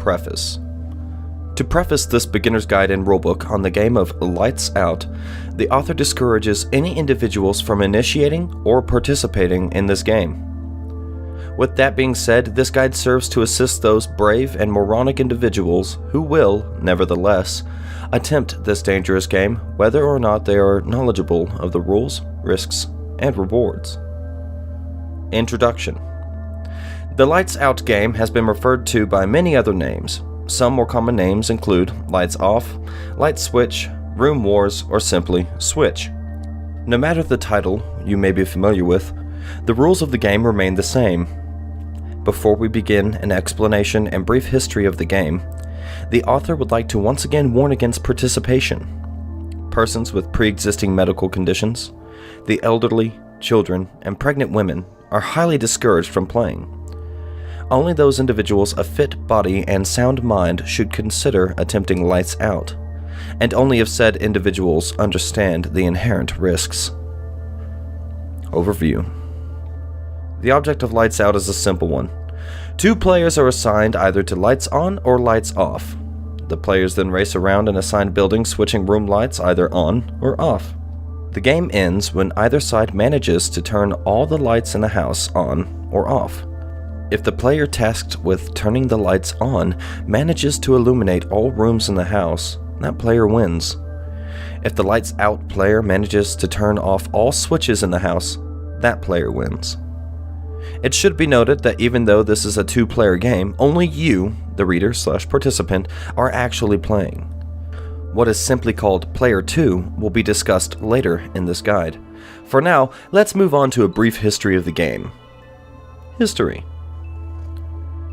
Preface. To preface this beginner's guide and rulebook on the game of Lights Out, the author discourages any individuals from initiating or participating in this game. With that being said, this guide serves to assist those brave and moronic individuals who will, nevertheless, attempt this dangerous game, whether or not they are knowledgeable of the rules, risks, and rewards. Introduction. The Lights Out game has been referred to by many other names. Some more common names include Lights Off, Light Switch, Room Wars, or simply Switch. No matter the title you may be familiar with, the rules of the game remain the same. Before we begin an explanation and brief history of the game, the author would like to once again warn against participation. Persons with pre-existing medical conditions, the elderly, children, and pregnant women are highly discouraged from playing. Only those individuals of fit body and sound mind should consider attempting Lights Out, and only if said individuals understand the inherent risks. Overview. The object of Lights Out is a simple one. 2 players are assigned either to Lights On or Lights Off. The players then race around an assigned building, switching room lights either on or off. The game ends when either side manages to turn all the lights in the house on or off. If the player tasked with turning the lights on manages to illuminate all rooms in the house, that player wins. If the Lights Out player manages to turn off all switches in the house, that player wins. It should be noted that even though this is a 2-player game, only you, the reader/participant, are actually playing. What is simply called Player 2 will be discussed later in this guide. For now, let's move on to a brief history of the game. History.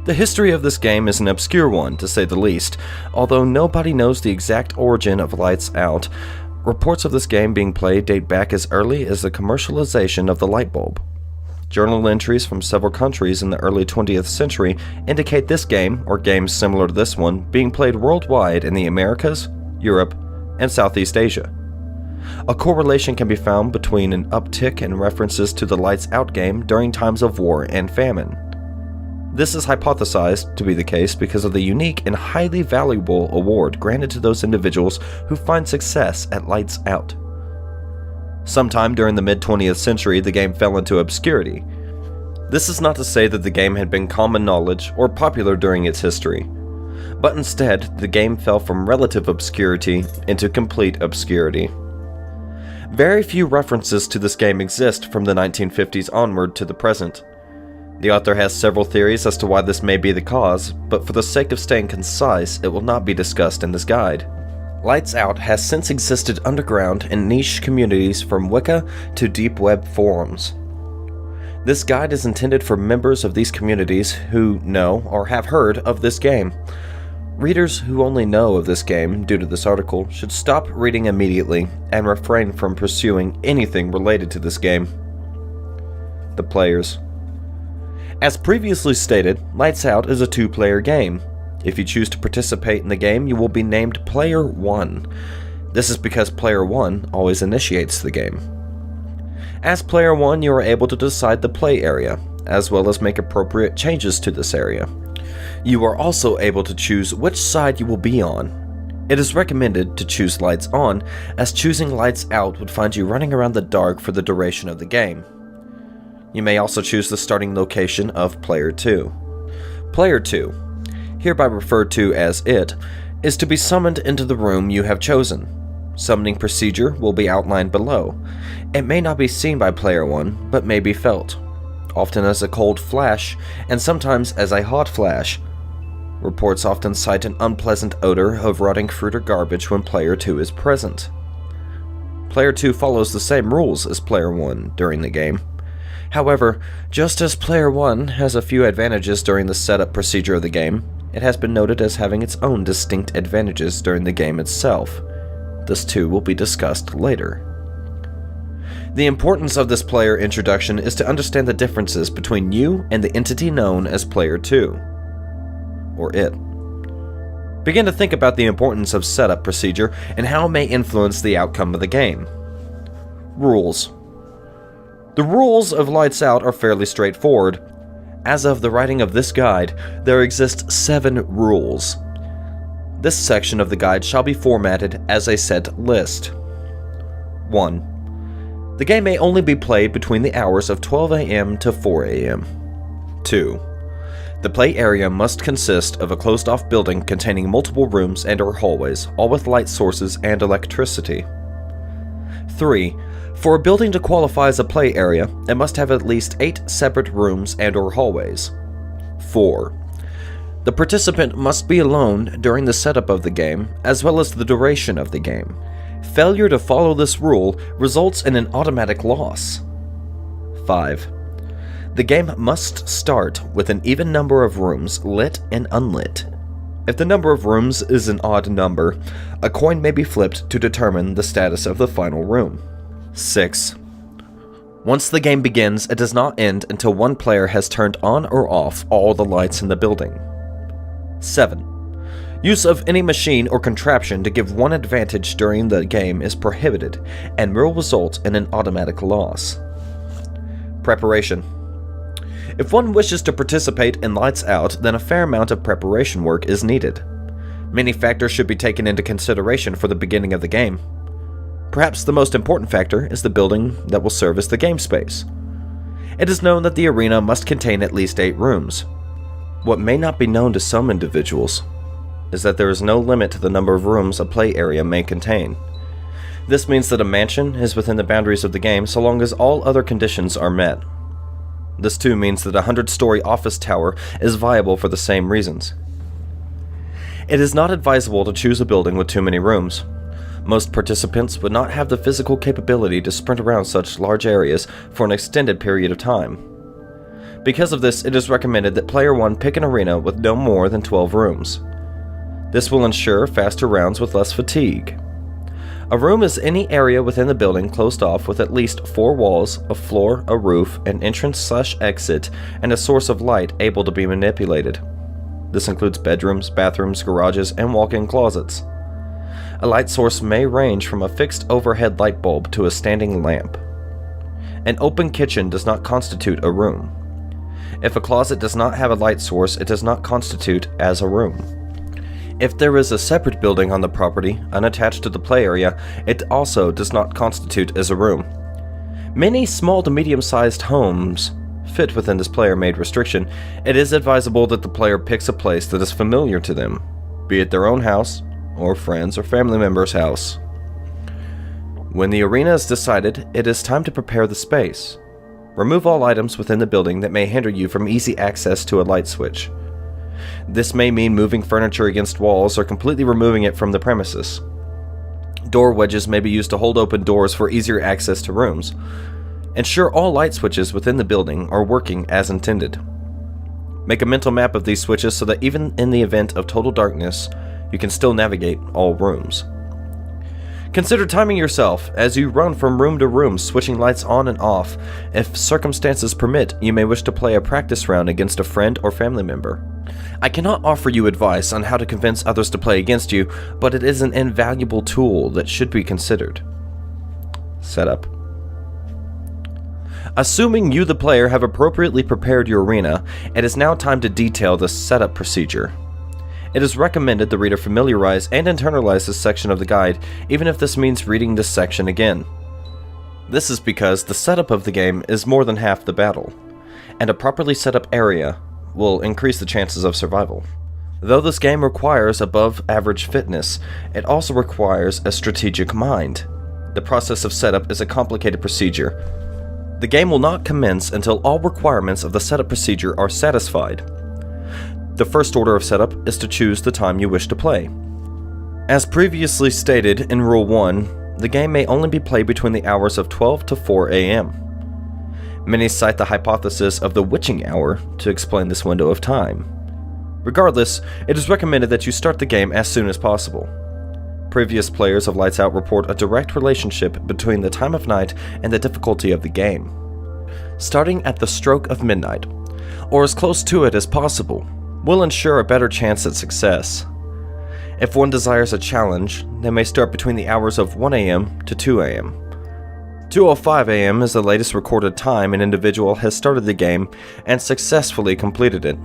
The history of this game is an obscure one, to say the least. Although nobody knows the exact origin of Lights Out, reports of this game being played date back as early as the commercialization of the light bulb. Journal entries from several countries in the early 20th century indicate this game, or games similar to this one, being played worldwide in the Americas, Europe, and Southeast Asia. A correlation can be found between an uptick in references to the Lights Out game during times of war and famine. This is hypothesized to be the case because of the unique and highly valuable award granted to those individuals who find success at Lights Out. Sometime during the mid-20th century, the game fell into obscurity. This is not to say that the game had been common knowledge or popular during its history, but instead, the game fell from relative obscurity into complete obscurity. Very few references to this game exist from the 1950s onward to the present. The author has several theories as to why this may be the cause, but for the sake of staying concise, it will not be discussed in this guide. Lights Out has since existed underground in niche communities from Wicca to deep web forums. This guide is intended for members of these communities who know or have heard of this game. Readers who only know of this game due to this article should stop reading immediately and refrain from pursuing anything related to this game. The players. As previously stated, Lights Out is a 2-player game. If you choose to participate in the game, you will be named Player 1. This is because Player 1 always initiates the game. As Player 1, you are able to decide the play area, as well as make appropriate changes to this area. You are also able to choose which side you will be on. It is recommended to choose Lights On, as choosing Lights Out would find you running around the dark for the duration of the game. You may also choose the starting location of Player 2. Player 2, hereby referred to as It, is to be summoned into the room you have chosen. Summoning procedure will be outlined below. It may not be seen by Player 1, but may be felt, often as a cold flash, and sometimes as a hot flash. Reports often cite an unpleasant odor of rotting fruit or garbage when Player 2 is present. Player 2 follows the same rules as Player 1 during the game. However, just as Player 1 has a few advantages during the setup procedure of the game, it has been noted as having its own distinct advantages during the game itself. This too will be discussed later. The importance of this player introduction is to understand the differences between you and the entity known as Player 2, or It. Begin to think about the importance of setup procedure and how it may influence the outcome of the game. Rules. The rules of Lights Out are fairly straightforward. As of the writing of this guide, there exist 7 rules. This section of the guide shall be formatted as a set list. 1. The game may only be played between the hours of 12 a.m. to 4 a.m. 2. The play area must consist of a closed-off building containing multiple rooms and/or hallways, all with light sources and electricity. 3. For a building to qualify as a play area, it must have at least 8 separate rooms and/or hallways. 4. The participant must be alone during the setup of the game, as well as the duration of the game. Failure to follow this rule results in an automatic loss. 5. The game must start with an even number of rooms, lit and unlit. If the number of rooms is an odd number, a coin may be flipped to determine the status of the final room. 6. Once the game begins, it does not end until one player has turned on or off all the lights in the building. 7. Use of any machine or contraption to give one advantage during the game is prohibited and will result in an automatic loss. Preparation. If one wishes to participate in Lights Out, then a fair amount of preparation work is needed. Many factors should be taken into consideration for the beginning of the game. Perhaps the most important factor is the building that will serve as the game space. It is known that the arena must contain at least 8 rooms. What may not be known to some individuals is that there is no limit to the number of rooms a play area may contain. This means that a mansion is within the boundaries of the game so long as all other conditions are met. This too means that a 100-story office tower is viable for the same reasons. It is not advisable to choose a building with too many rooms. Most participants would not have the physical capability to sprint around such large areas for an extended period of time. Because of this, it is recommended that Player 1 pick an arena with no more than 12 rooms. This will ensure faster rounds with less fatigue. A room is any area within the building closed off with at least 4 walls, a floor, a roof, an entrance/exit, and a source of light able to be manipulated. This includes bedrooms, bathrooms, garages, and walk-in closets. A light source may range from a fixed overhead light bulb to a standing lamp. An open kitchen does not constitute a room. If a closet does not have a light source, it does not constitute as a room. If there is a separate building on the property, unattached to the play area, it also does not constitute as a room. Many small to medium-sized homes fit within this player-made restriction. It is advisable that the player picks a place that is familiar to them, be it their own house, or friends or family members' house. When the arena is decided, it is time to prepare the space. Remove all items within the building that may hinder you from easy access to a light switch. This may mean moving furniture against walls or completely removing it from the premises. Door wedges may be used to hold open doors for easier access to rooms. Ensure all light switches within the building are working as intended. Make a mental map of these switches so that even in the event of total darkness, you can still navigate all rooms. Consider timing yourself as you run from room to room, switching lights on and off. If circumstances permit, you may wish to play a practice round against a friend or family member. I cannot offer you advice on how to convince others to play against you, but it is an invaluable tool that should be considered. Setup. Assuming you, the player, have appropriately prepared your arena, it is now time to detail the setup procedure. It is recommended the reader familiarize and internalize this section of the guide, even if this means reading this section again. This is because the setup of the game is more than half the battle, and a properly set up area will increase the chances of survival. Though this game requires above average fitness, it also requires a strategic mind. The process of setup is a complicated procedure. The game will not commence until all requirements of the setup procedure are satisfied. The first order of setup is to choose the time you wish to play. As previously stated in Rule 1, the game may only be played between the hours of 12 to 4 a.m. Many cite the hypothesis of the witching hour to explain this window of time. Regardless, it is recommended that you start the game as soon as possible. Previous players of Lights Out report a direct relationship between the time of night and the difficulty of the game. Starting at the stroke of midnight, or as close to it as possible, will ensure a better chance at success. If one desires a challenge, they may start between the hours of 1 a.m. to 2 a.m. 2:05 a.m. is the latest recorded time an individual has started the game and successfully completed it.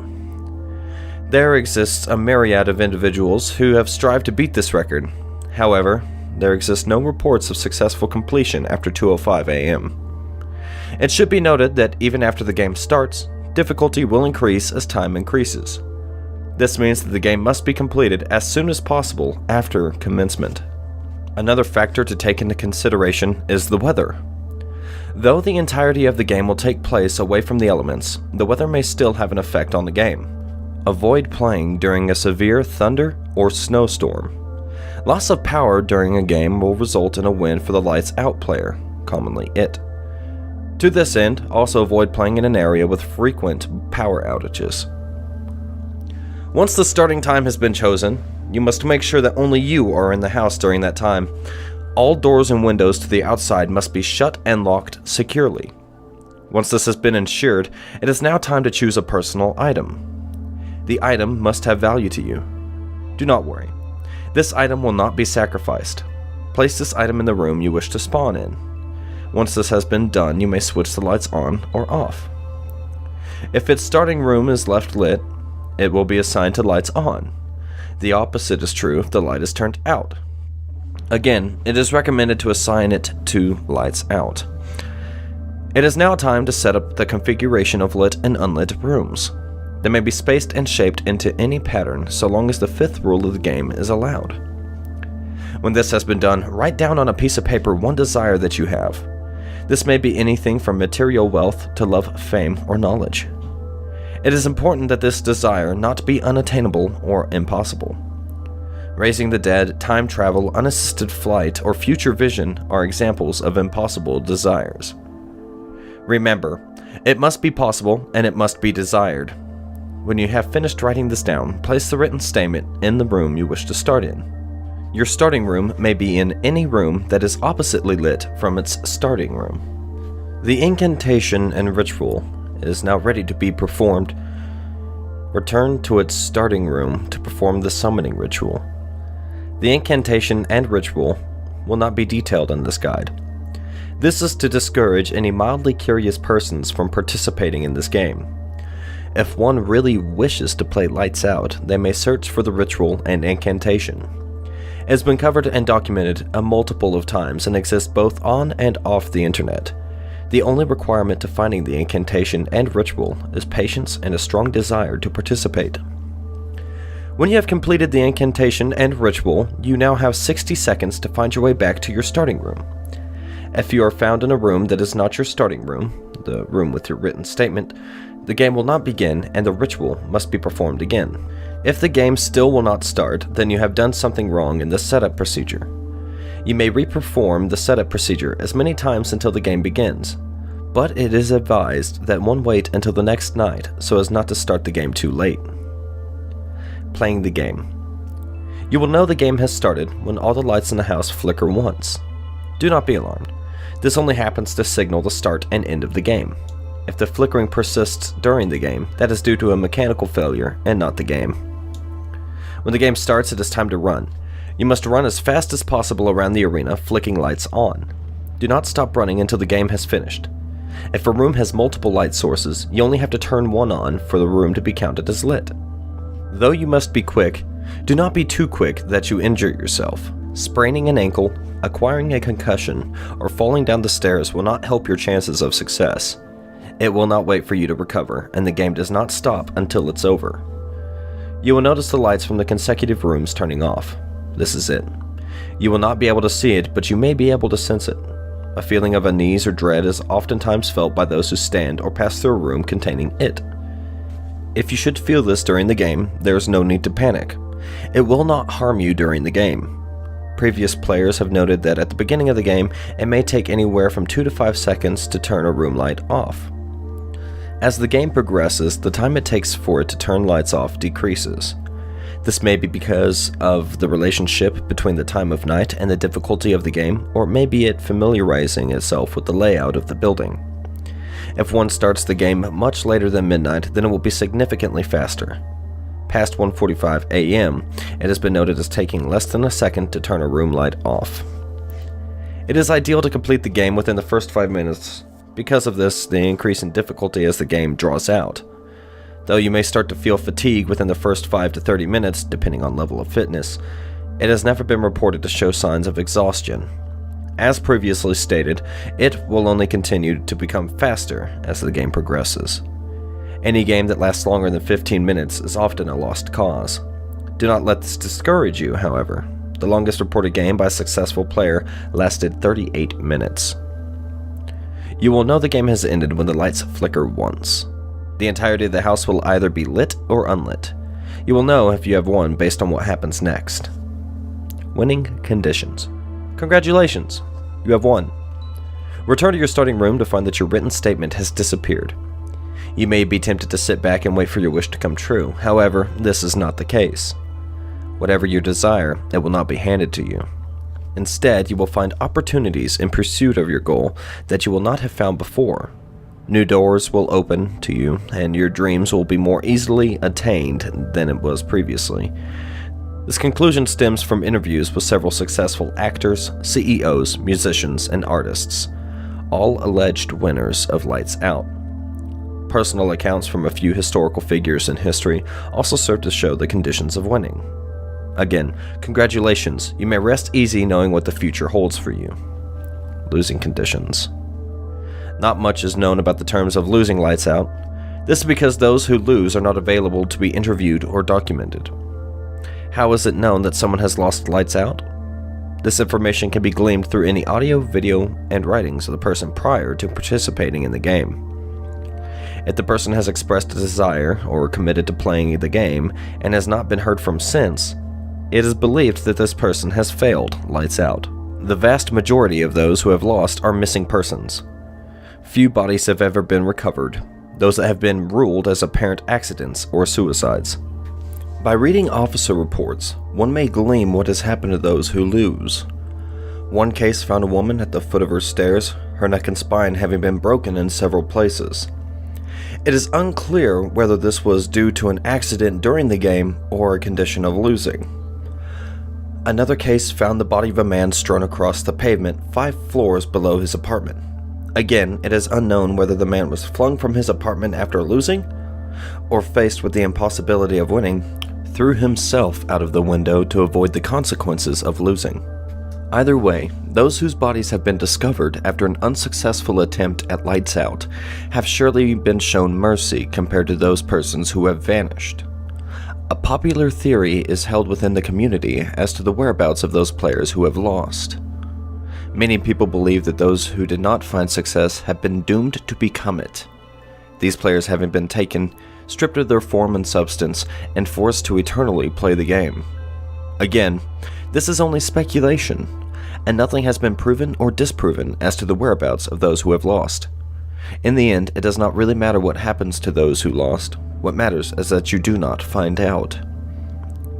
There exists a myriad of individuals who have strived to beat this record. However, there exist no reports of successful completion after 2:05 a.m. It should be noted that even after the game starts, difficulty will increase as time increases. This means that the game must be completed as soon as possible after commencement. Another factor to take into consideration is the weather. Though the entirety of the game will take place away from the elements, the weather may still have an effect on the game. Avoid playing during a severe thunder or snowstorm. Loss of power during a game will result in a win for the lights out player, commonly it. To this end, also avoid playing in an area with frequent power outages. Once the starting time has been chosen, you must make sure that only you are in the house during that time. All doors and windows to the outside must be shut and locked securely. Once this has been ensured, it is now time to choose a personal item. The item must have value to you. Do not worry. This item will not be sacrificed. Place this item in the room you wish to spawn in. Once this has been done, you may switch the lights on or off. If its starting room is left lit, it will be assigned to lights on. The opposite is true if the light is turned out. Again, it is recommended to assign it to lights out. It is now time to set up the configuration of lit and unlit rooms. They may be spaced and shaped into any pattern so long as the fifth rule of the game is allowed. When this has been done, write down on a piece of paper one desire that you have. This may be anything from material wealth to love, fame, or knowledge. It is important that this desire not be unattainable or impossible. Raising the dead, time travel, unassisted flight, or future vision are examples of impossible desires. Remember, it must be possible and it must be desired. When you have finished writing this down, place the written statement in the room you wish to start in. Your starting room may be in any room that is oppositely lit from its starting room. The incantation and ritual is now ready to be performed. Return to its starting room to perform the summoning ritual. The incantation and ritual will not be detailed in this guide. This is to discourage any mildly curious persons from participating in this game. If one really wishes to play lights out, they may search for the ritual and incantation. It has been covered and documented a multiple of times and exists both on and off the internet. The only requirement to finding the incantation and ritual is patience and a strong desire to participate. When you have completed the incantation and ritual, you now have 60 seconds to find your way back to your starting room. If you are found in a room that is not your starting room, the room with your written statement, the game will not begin and the ritual must be performed again. If the game still will not start, then you have done something wrong in the setup procedure. You may re-perform the setup procedure as many times until the game begins, but it is advised that one wait until the next night so as not to start the game too late. Playing the game. You will know the game has started when all the lights in the house flicker once. Do not be alarmed. This only happens to signal the start and end of the game. If the flickering persists during the game, that is due to a mechanical failure and not the game. When the game starts, it is time to run. You must run as fast as possible around the arena, flicking lights on. Do not stop running until the game has finished. If a room has multiple light sources, you only have to turn one on for the room to be counted as lit. Though you must be quick, do not be too quick that you injure yourself. Spraining an ankle, acquiring a concussion, or falling down the stairs will not help your chances of success. It will not wait for you to recover, and the game does not stop until it's over. You will notice the lights from the consecutive rooms turning off. This is it. You will not be able to see it, but you may be able to sense it. A feeling of unease or dread is oftentimes felt by those who stand or pass through a room containing it. If you should feel this during the game, there is no need to panic. It will not harm you during the game. Previous players have noted that at the beginning of the game, it may take anywhere from 2 to 5 seconds to turn a room light off. As the game progresses, the time it takes for it to turn lights off decreases. This may be because of the relationship between the time of night and the difficulty of the game, or it may be it familiarizing itself with the layout of the building. If one starts the game much later than midnight, then it will be significantly faster. Past 1:45 a.m., it has been noted as taking less than a second to turn a room light off. It is ideal to complete the game within the first 5 minutes. Because of this, the increase in difficulty as the game draws out. Though you may start to feel fatigue within the first 5 to 30 minutes, depending on level of fitness, it has never been reported to show signs of exhaustion. As previously stated, it will only continue to become faster as the game progresses. Any game that lasts longer than 15 minutes is often a lost cause. Do not let this discourage you, however. The longest reported game by a successful player lasted 38 minutes. You will know the game has ended when the lights flicker once. The entirety of the house will either be lit or unlit. You will know if you have won based on what happens next. Winning conditions. Congratulations, you have won. Return to your starting room to find that your written statement has disappeared. You may be tempted to sit back and wait for your wish to come true. However, this is not the case. Whatever you desire, it will not be handed to you. Instead, you will find opportunities in pursuit of your goal that you will not have found before. New doors will open to you, and your dreams will be more easily attained than it was previously. This conclusion stems from interviews with several successful actors, CEOs, musicians, and artists, all alleged winners of Lights Out. Personal accounts from a few historical figures in history also serve to show the conditions of winning. Again, congratulations, you may rest easy knowing what the future holds for you. Losing conditions. Not much is known about the terms of losing Lights Out. This is because those who lose are not available to be interviewed or documented. How is it known that someone has lost Lights Out? This information can be gleaned through any audio, video, and writings of the person prior to participating in the game. If the person has expressed a desire or committed to playing the game and has not been heard from since, it is believed that this person has failed Lights Out. The vast majority of those who have lost are missing persons. Few bodies have ever been recovered, those that have been ruled as apparent accidents or suicides. By reading officer reports, one may glean what has happened to those who lose. One case found a woman at the foot of her stairs, her neck and spine having been broken in several places. It is unclear whether this was due to an accident during the game or a condition of losing. Another case found the body of a man strewn across the pavement 5 floors below his apartment. Again, it is unknown whether the man was flung from his apartment after losing, or faced with the impossibility of winning, threw himself out of the window to avoid the consequences of losing. Either way, those whose bodies have been discovered after an unsuccessful attempt at Lights Out have surely been shown mercy compared to those persons who have vanished. A popular theory is held within the community as to the whereabouts of those players who have lost. Many people believe that those who did not find success have been doomed to become it. These players having been taken, stripped of their form and substance, and forced to eternally play the game. Again, this is only speculation, and nothing has been proven or disproven as to the whereabouts of those who have lost. In the end, it does not really matter what happens to those who lost. What matters is that you do not find out.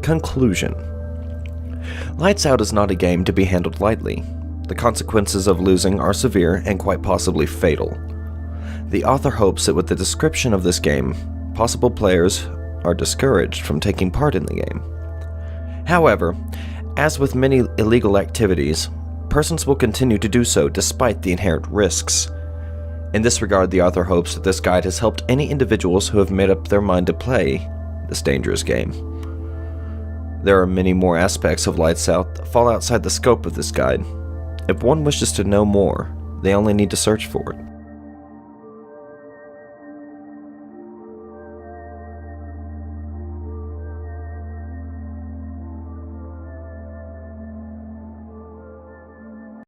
Conclusion. Lights Out is not a game to be handled lightly. The consequences of losing are severe and quite possibly fatal. The author hopes that with the description of this game, possible players are discouraged from taking part in the game. However, as with many illegal activities, persons will continue to do so despite the inherent risks. In this regard, the author hopes that this guide has helped any individuals who have made up their mind to play this dangerous game. There are many more aspects of Lights Out that fall outside the scope of this guide. If one wishes to know more, they only need to search for it.